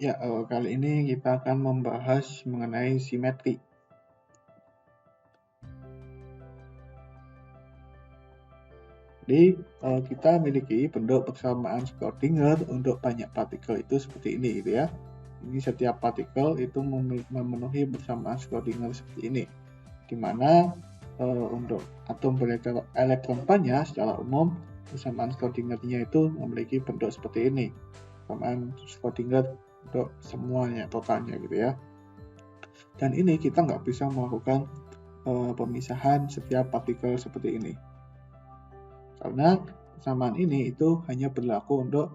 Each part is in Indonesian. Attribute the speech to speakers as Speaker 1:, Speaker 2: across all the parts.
Speaker 1: Ya, kali ini kita akan membahas mengenai simetri. Jadi, kita memiliki bentuk persamaan Schrödinger untuk banyak partikel itu seperti ini, gitu ya. Ini setiap partikel itu memenuhi persamaan Schrödinger seperti ini, di mana untuk atom berelektron banyak secara umum persamaan Schrödinger-nya itu memiliki bentuk seperti ini, persamaan Schrödinger untuk semuanya totalnya, gitu ya. Dan ini kita nggak bisa melakukan pemisahan setiap partikel seperti ini, karena persamaan ini itu hanya berlaku untuk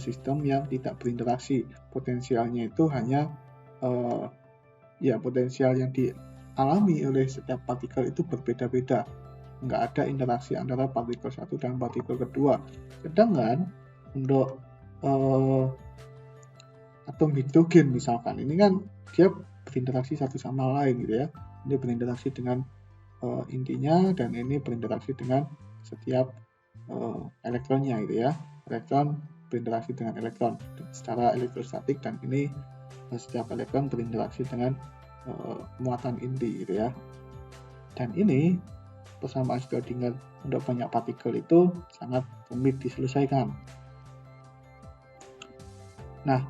Speaker 1: sistem yang tidak berinteraksi. Potensialnya itu hanya potensial yang dialami oleh setiap partikel itu berbeda-beda, nggak ada interaksi antara partikel satu dan partikel kedua. Sedangkan untuk atom hidrogen misalkan, ini kan dia berinteraksi satu sama lain, gitu ya. Ini berinteraksi dengan intinya, dan ini berinteraksi dengan setiap elektronnya, gitu ya. Elektron berinteraksi dengan elektron secara elektrostatik, dan ini setiap elektron berinteraksi dengan muatan inti, gitu ya. Dan ini persamaan Schrödinger untuk banyak partikel itu sangat rumit diselesaikan. Nah,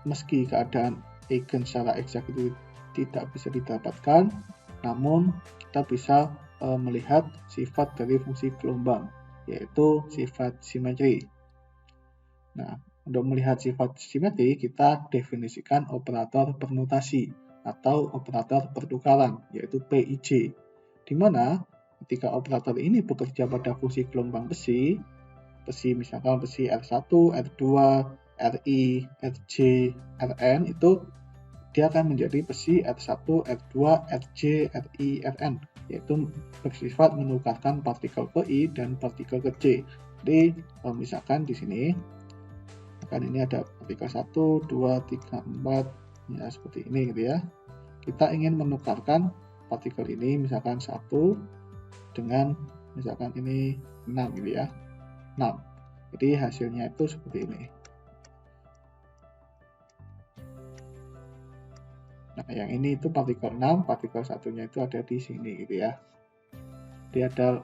Speaker 1: meski keadaan eigen secara eksak itu tidak bisa didapatkan, namun kita bisa melihat sifat dari fungsi gelombang, yaitu sifat simetri. Nah, untuk melihat sifat simetri, kita definisikan operator permutasi atau operator pertukaran, yaitu PIJ, di mana ketika operator ini bekerja pada fungsi gelombang besi misalkan besi R1, R2, Ri, Rj, Rn, itu dia akan menjadi besi R1, R2, Rj, Ri, Rn, yaitu bersifat menukarkan partikel ke I dan partikel ke J. Jadi misalkan di sini, kan ini ada partikel 1, 2, 3, 4, ya seperti ini, gitu ya. Kita ingin menukarkan partikel ini misalkan 1 dengan misalkan ini 6, gitu ya. 6. Jadi hasilnya itu seperti ini. Nah, yang ini itu partikel 6, partikel satunya itu ada di sini, gitu ya. Dia ada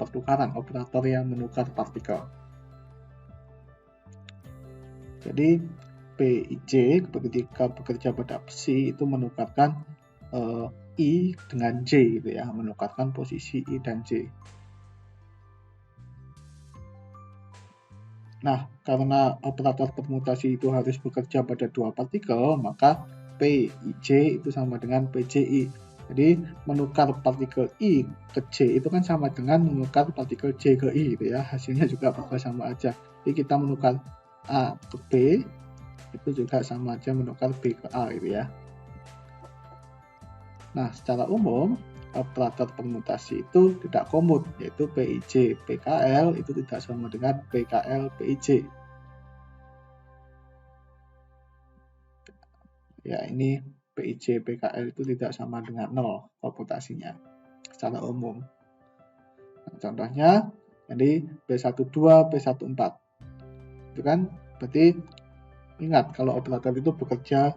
Speaker 1: pertukaran, operator yang menukar partikel. Jadi PIJ ketika bekerja pada besi itu menukarkan I dengan J, gitu ya, menukarkan posisi I dan J. Nah, karena operator permutasi itu harus bekerja pada dua partikel, maka PIJ itu sama dengan PJI. Jadi menukar partikel I ke J itu kan sama dengan menukar partikel J ke I, gitu ya. Hasilnya juga sama aja. Jadi kita menukar A ke B itu juga sama aja menukar B ke A, gitu ya. Nah, secara umum operator permutasi itu tidak komut, yaitu PIJ PKL itu tidak sama dengan PKL PIJ. Ya, ini PIJ PKL itu tidak sama dengan 0 komutasinya secara umum. Nah, contohnya, jadi P12, P14. Itu kan berarti ingat kalau operator itu bekerja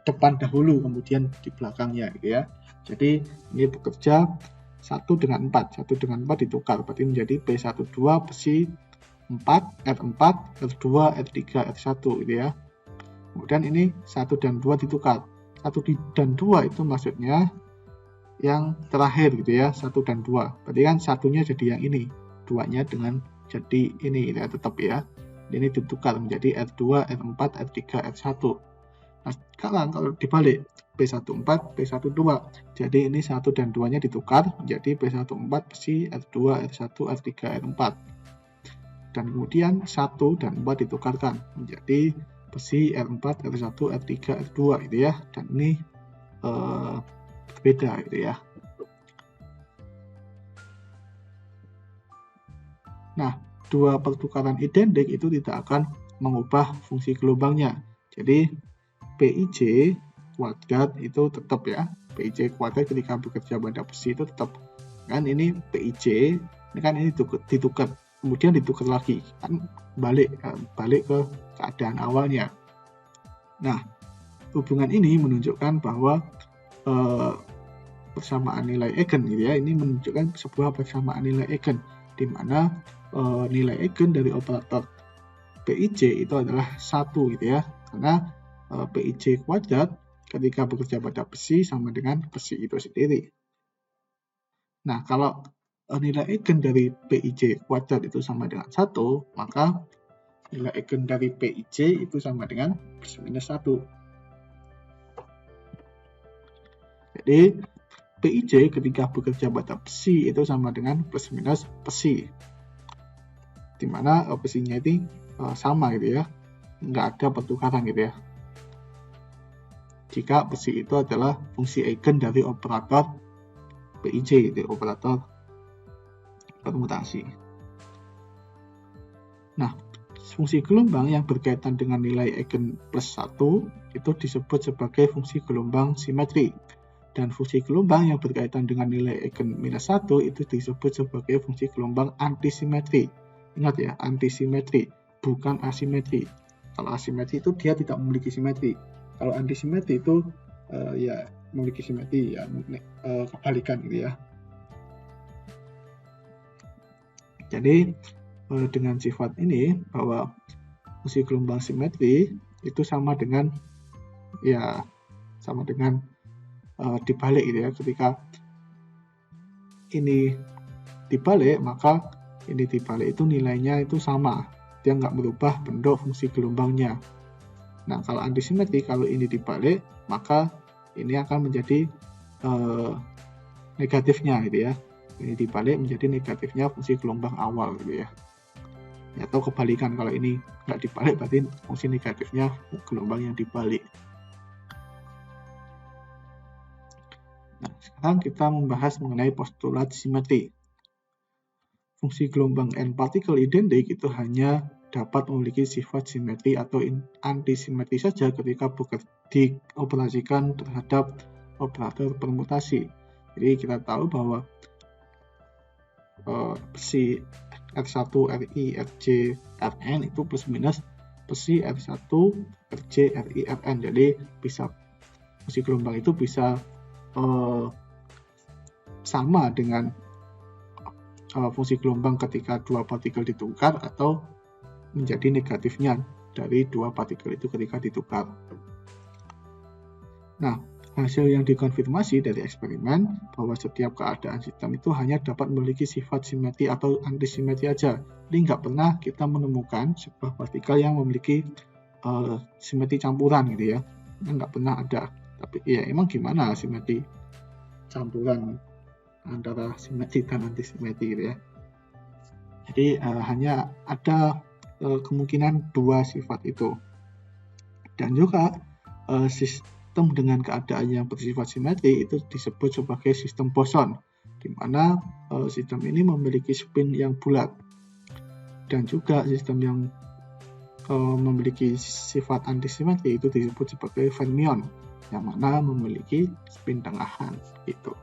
Speaker 1: depan dahulu kemudian di belakangnya, gitu ya. Jadi ini bekerja 1 dengan 4, 1 dengan 4 ditukar, berarti menjadi P12 besi 4, R4, R2, R3, R1, gitu ya. Kemudian ini 1 dan 2 ditukar, 1 dan 2 itu maksudnya yang terakhir, gitu ya, 1 dan 2, berarti kan satunya jadi yang ini, 2-nya dengan jadi ini, ya, tetap ya. Ini ditukar menjadi R2, R4, R3, R1. Nah, sekarang kalau dibalik P14, P12, jadi ini 1 dan 2-nya ditukar menjadi P14 besi R2, R1, R3, R4. Dan kemudian 1 dan 4 ditukarkan menjadi besi R4, R1, R3, R2, gitu ya. Dan ini berbeda, gitu ya. Nah, dua pertukaran identik itu tidak akan mengubah fungsi gelombangnya. Jadi PIJ kuadrat itu tetap ya. PIJ kuadrat ketika bekerja pada besi itu tetap. Kan ini PIJ, ini kan ini ditukar, kemudian ditukar lagi, kan balik ke keadaan awalnya. Nah, hubungan ini menunjukkan bahwa persamaan nilai eigen gitu ya, ini menunjukkan sebuah persamaan nilai eigen di mana nilai eigen dari operator PIJ itu adalah 1 gitu ya, karena PIJ kuadrat ketika bekerja pada besi sama dengan besi itu sendiri. Nah, kalau nilai eigen dari PIJ kuadrat itu sama dengan 1, maka nilai eigen dari PIJ itu sama dengan plus minus 1. Jadi, PIJ ketika bekerja pada besi itu sama dengan plus minus besi. Dimana besinya itu sama gitu ya, nggak ada pertukaran gitu ya. Jika besi itu adalah fungsi eigen dari operator PIJ, itu operator permutasi. Nah, fungsi gelombang yang berkaitan dengan nilai eigen plus 1 itu disebut sebagai fungsi gelombang simetri. Dan fungsi gelombang yang berkaitan dengan nilai eigen minus 1 itu disebut sebagai fungsi gelombang antisimetri. Ingat ya, antisimetri, bukan asimetri. Kalau asimetri itu dia tidak memiliki simetri. Kalau antisimetri itu ya memiliki simetri, ya kebalikan gitu ya. Jadi dengan sifat ini bahwa fungsi gelombang simetri itu sama dengan dibalik gitu ya. Ketika ini dibalik, maka ini dibalik itu nilainya itu sama, dia nggak berubah bentuk fungsi gelombangnya. Nah, kalau antisimetri, kalau ini dibalik, maka ini akan menjadi negatifnya gitu ya. Ini dibalik menjadi negatifnya fungsi gelombang awal gitu ya. Atau kebalikan, kalau ini nggak dibalik berarti fungsi negatifnya gelombang yang dibalik. Nah, sekarang kita membahas mengenai postulat simetri. Fungsi gelombang n partikel identik itu hanya dapat memiliki sifat simetri atau antisimetri saja ketika dioperasikan terhadap operator permutasi. Jadi kita tahu bahwa besi R1, RI, RJ, Rn itu plus minus besi R1, RJ, RI, Rn. Jadi bisa fungsi gelombang itu bisa sama dengan fungsi gelombang ketika dua partikel ditukar atau menjadi negatifnya dari dua partikel itu ketika ditukar. Nah, hasil yang dikonfirmasi dari eksperimen bahwa setiap keadaan sistem itu hanya dapat memiliki sifat simetri atau antisimetri aja. Jadi nggak pernah kita menemukan sebuah partikel yang memiliki simetri campuran gitu ya. Nggak pernah ada. Tapi ya emang gimana simetri campuran antara simetri dan antisimetri gitu ya. Jadi hanya ada kemungkinan dua sifat itu. Dan juga sistem dengan keadaan yang bersifat simetri itu disebut sebagai sistem boson, di mana sistem ini memiliki spin yang bulat. Dan juga sistem yang memiliki sifat antisimetri itu disebut sebagai fermion, yang mana memiliki spin tengahan gitu.